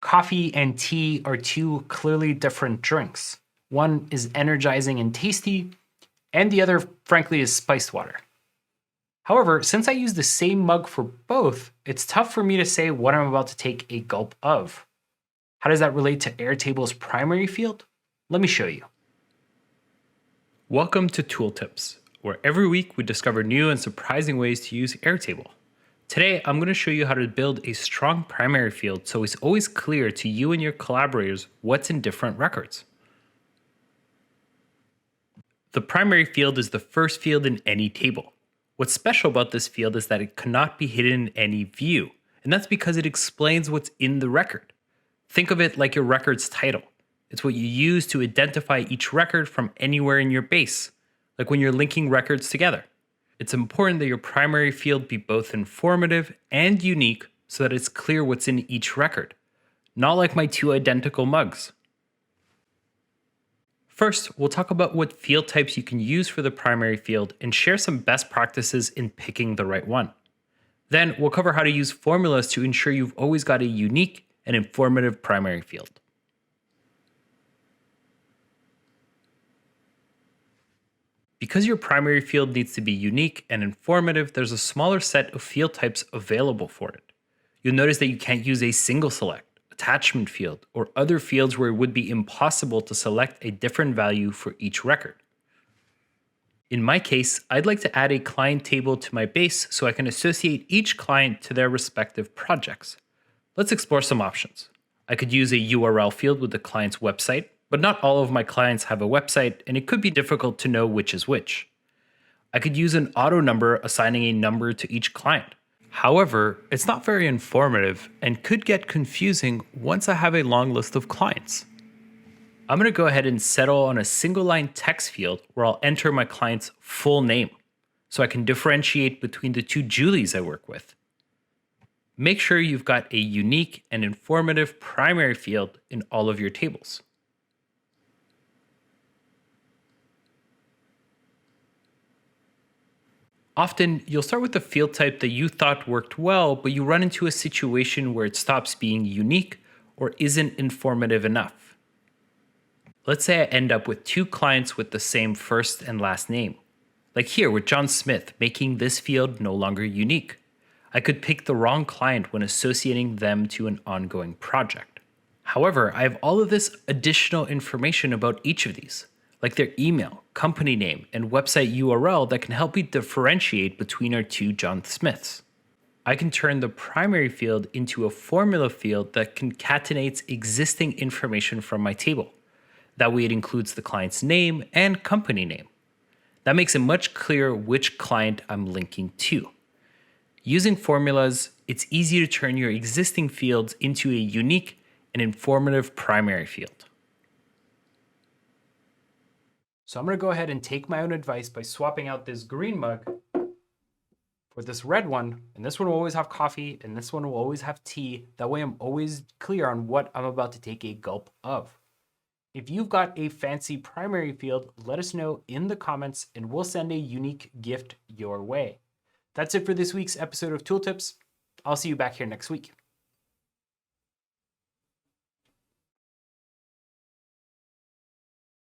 Coffee and tea are two clearly different drinks. One is energizing and tasty, and the other, frankly, is spiced water. However, since I use the same mug for both, it's tough for me to say what I'm about to take a gulp of. How does that relate to Airtable's primary field? Let me show you. Welcome to Tooltips, where every week we discover new and surprising ways to use Airtable. Today, I'm going to show you how to build a strong primary field so it's always clear to you and your collaborators what's in different records. The primary field is the first field in any table. What's special about this field is that it cannot be hidden in any view, and that's because it explains what's in the record. Think of it like your record's title. It's what you use to identify each record from anywhere in your base, like when you're linking records together. It's important that your primary field be both informative and unique so that it's clear what's in each record, not like my two identical mugs. First, we'll talk about what field types you can use for the primary field and share some best practices in picking the right one. Then we'll cover how to use formulas to ensure you've always got a unique and informative primary field. Because your primary field needs to be unique and informative, there's a smaller set of field types available for it. You'll notice that you can't use a single select, attachment field, or other fields where it would be impossible to select a different value for each record. In my case, I'd like to add a client table to my base so I can associate each client to their respective projects. Let's explore some options. I could use a URL field with the client's website, but not all of my clients have a website, and it could be difficult to know which is which. I could use an auto number assigning a number to each client. However, it's not very informative and could get confusing once I have a long list of clients. I'm going to go ahead and settle on a single line text field where I'll enter my client's full name so I can differentiate between the two Julies I work with. Make sure you've got a unique and informative primary field in all of your tables. Often, you'll start with the field type that you thought worked well, but you run into a situation where it stops being unique or isn't informative enough. Let's say I end up with two clients with the same first and last name, like here with John Smith, making this field no longer unique. I could pick the wrong client when associating them to an ongoing project. However, I have all of this additional information about each of these, like their email, company name, and website URL that can help me differentiate between our two John Smiths. I can turn the primary field into a formula field that concatenates existing information from my table. That way it includes the client's name and company name. That makes it much clearer which client I'm linking to. Using formulas, it's easy to turn your existing fields into a unique and informative primary field. So I'm going to go ahead and take my own advice by swapping out this green mug for this red one. And this one will always have coffee and this one will always have tea. That way I'm always clear on what I'm about to take a gulp of. If you've got a fancy primary field, let us know in the comments and we'll send a unique gift your way. That's it for this week's episode of Tooltips. I'll see you back here next week.